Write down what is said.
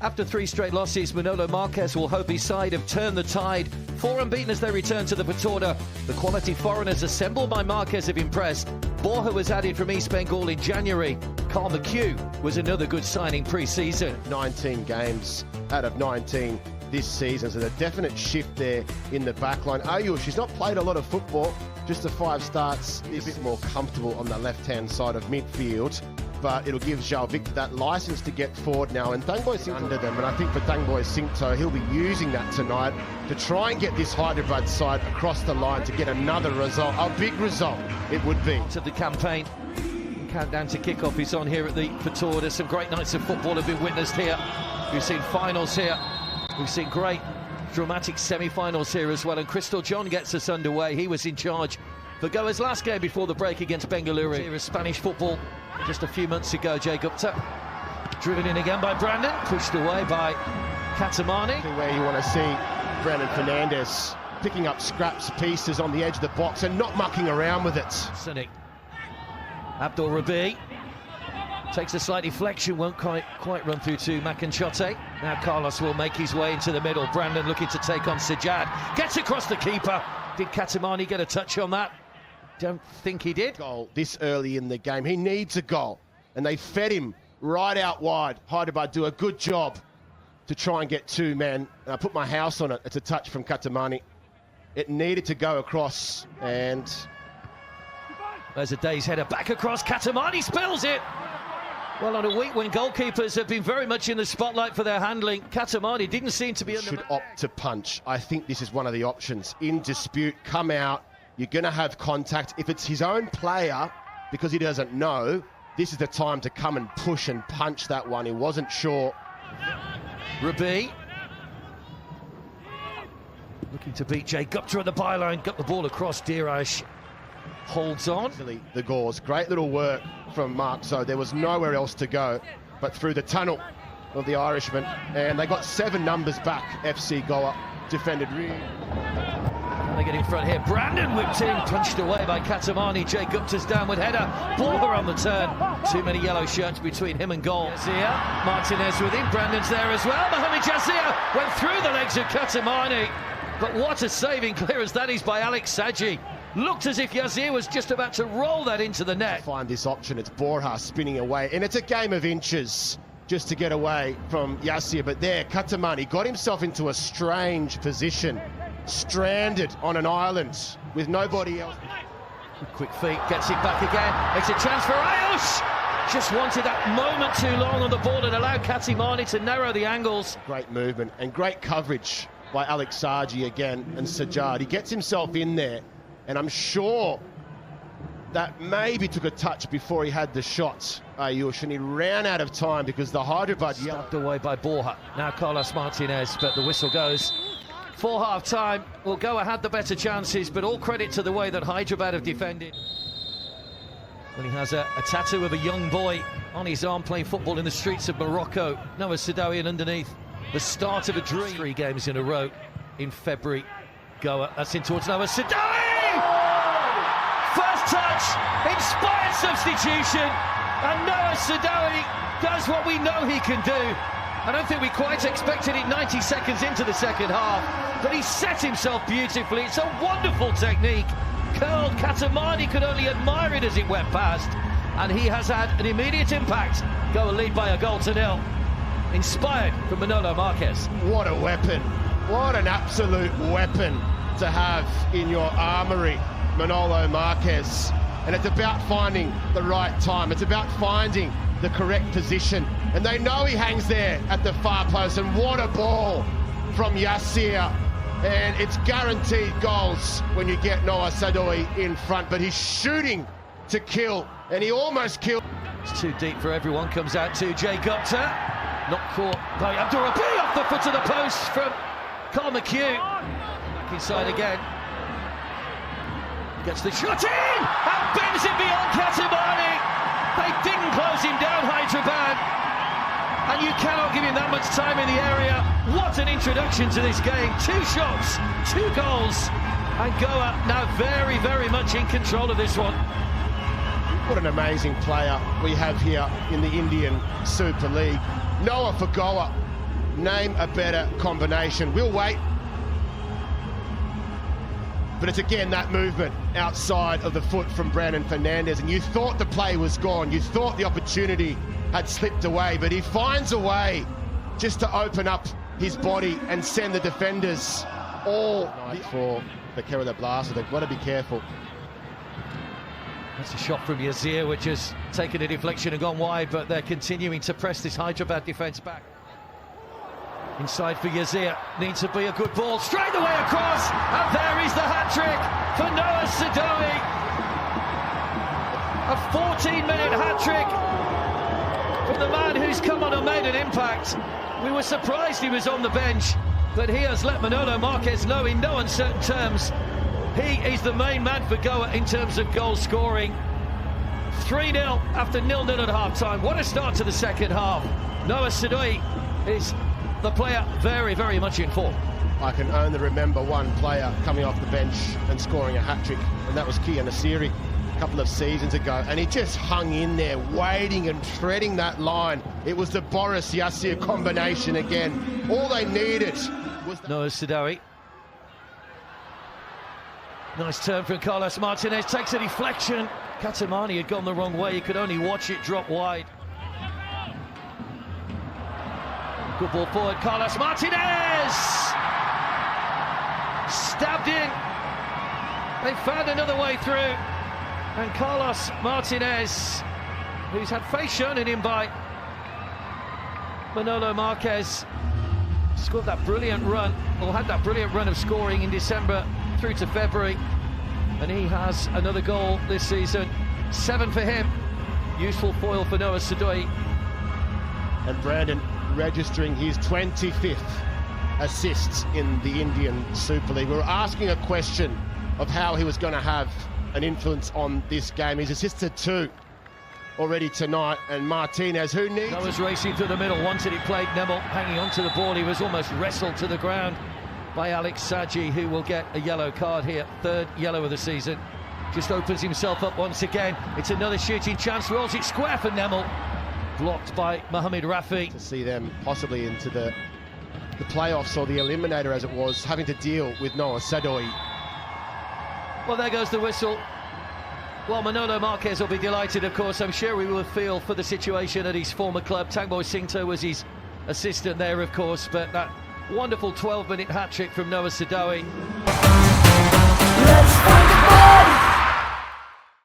After 3 straight losses, Manolo Marquez will hope his side have turned the tide. 4 unbeaten as they return to the Patorda. The quality foreigners assembled by Marquez have impressed. Borja was added from East Bengal in January. Carl McHugh was another good signing pre-season. 19 games out of 19 this season, so there's a definite shift there in the backline. Ayush, she's not played a lot of football, just the 5 starts. Is a bit more comfortable on the left-hand side of midfield, but it'll give João Victor that licence to get forward now, and Tangboy Sinto under them, and I think for Tangboy Sinto, he'll be using that tonight to try and get this Hyderabad side across the line to get another result, a big result it would be. To the campaign, countdown to kick-off is on here at the Patorda. Some great nights of football have been witnessed here. We've seen finals here. We've seen great dramatic semi-finals here as well, and Crystal John gets us underway. He was in charge for Goa's last game before the break against Bengaluru. Here is Spanish football just a few months ago. Jay Gupta driven in again by Brandon, pushed away by Katamani. Where you want to see Brandon Fernandez picking up scraps, pieces on the edge of the box and not mucking around with it. Sonic. Abdul Rabi takes a slight deflection, won't quite run through to Makanchote. Now Carlos will make his way into the middle. Brandon looking to take on Sajjad. Gets across the keeper. Did Katamani get a touch on that? Don't think he did. Goal this early in the game. He needs a goal. And they fed him right out wide. Hyderabad do a good job to try and get 2 men. And I put my house on it. It's a touch from Katamani. It needed to go across, and there's a day's header back across. Katamani spills it. Well, on a week when goalkeepers have been very much in the spotlight for their handling, Katamani didn't seem to be... Should opt to punch. I think this is one of the options. In dispute, come out. You're going to have contact. If it's his own player, because he doesn't know, this is the time to come and push and punch that one. He wasn't sure. Rabi looking to beat Jay Gupta at the byline. Got the ball across. Diraj holds on. The Gauls, great little work from Mark. So there was nowhere else to go but through the tunnel of the Irishman, and they got 7 numbers back. FC Goa defended really. They get in front here. Brandon whipped in, punched away by Katamani. Jay Gupta's downward header. Borja on the turn. Too many yellow shirts between him and goal. Yazir, Martinez with him. Brandon's there as well. Mohamed Yazir went through the legs of Katamani. But what a saving clearance that is by Alex Saji. Looked as if Yazir was just about to roll that into the net. Find this option. It's Borja spinning away, and it's a game of inches just to get away from Yazir. But there, Katamani got himself into a strange position, stranded on an island with nobody else. Quick feet, gets it back again. It's a chance for Ayush. Just wanted that moment too long on the ball and allowed Katamani to narrow the angles. Great movement and great coverage by Alex Saji again, and Sajjad. He gets himself in there, and I'm sure that maybe took a touch before he had the shot, Ayush, and he ran out of time because the Hyderabad stuffed away by Borja. Now Carlos Martinez, but the whistle goes. For half-time, well, Goa had the better chances, but all credit to the way that Hyderabad have defended. Well, he has a tattoo of a young boy on his arm playing football in the streets of Morocco. Noah Sadawian underneath. The start of a dream. 3 games in a row in February. Goa, that's in towards Noah Sadawi! First touch, inspired substitution, and Noah Sadawi does what we know he can do. I don't think we quite expected it 90 seconds into the second half, but he set himself beautifully. It's a wonderful technique. Curled, Katamani could only admire it as it went past, and he has had an immediate impact. Goa lead by a 1-0. Inspired from Manolo Marquez. What a weapon. What an absolute weapon to have in your armoury, Manolo Marquez. And it's about finding the right time. It's about finding the correct position. And they know he hangs there at the far post. And what a ball from Yazir. And it's guaranteed goals when you get Noah Sadawi in front. But he's shooting to kill. And he almost killed. It's too deep for everyone. Comes out to Jay Gupta. Not caught by Abdul Rabi, off the foot of the post from Carl McHugh. Back inside again. Gets the shot in and bends it beyond Katamani. They didn't close him down, Hyderabad. And you cannot give him that much time in the area. What an introduction to this game. 2 shots, 2 goals. And Goa now very, very much in control of this one. What an amazing player we have here in the Indian Super League. Noah for Goa Name a better combination. We'll wait. But it's again that movement outside of the foot from Brandon Fernandez, and you thought the play was gone. You thought the opportunity had slipped away, but he finds a way just to open up his body and send the defenders all for the Kerala Blasters. They've got to be careful. That's a shot from Yazir, which has taken a deflection and gone wide, but they're continuing to press this Hyderabad defence back. Inside for Yazir, needs to be a good ball, straight away across, and there is the hat-trick for Noah Sadoui. A 14-minute hat-trick from the man who's come on and made an impact. We were surprised he was on the bench, but he has let Manolo Marquez know in no uncertain terms he is the main man for Goa in terms of goal scoring. 3-0 after 0-0 at half-time. What a start to the second half. Noah Sadoui is the player very, very much in form. I can only remember one player coming off the bench and scoring a hat-trick, and that was Kia Nasiri a couple of seasons ago, and he just hung in there, waiting and treading that line. It was the Boris Yassir combination again. All they needed was Noah Sadoui. Nice turn from Carlos Martinez, takes a deflection. Katamani had gone the wrong way, he could only watch it drop wide. Good ball forward, Carlos Martinez! Stabbed in. They found another way through. And Carlos Martinez, who's had face shown at him by Manolo Marquez, scored that brilliant run, or had that brilliant run of scoring in December through to February. And he has another goal this season. 7 for him. Useful foil for Noah Sadoui. And Brandon registering his 25th assists in the Indian Super League. We were asking a question of how he was going to have an influence on this game. He's assisted 2 already tonight, and Martinez, who needs... Noah's racing through the middle, wanted it played. Nemel hanging onto the ball. He was almost wrestled to the ground by Alex Saji, who will get a yellow card here. 3rd yellow of the season. Just opens himself up once again. It's another shooting chance, rolls it square for Nemel. Blocked by Mohamed Rafi. To see them possibly into the playoffs, or the eliminator as it was, having to deal with Noah Sadoui. Well, there goes the whistle. Well, Manolo Marquez will be delighted, of course. I'm sure he will feel for the situation at his former club. Tangboy Singto was his assistant there, of course, but that wonderful 12-minute hat-trick from Noah Sadoui. Let's find the ball!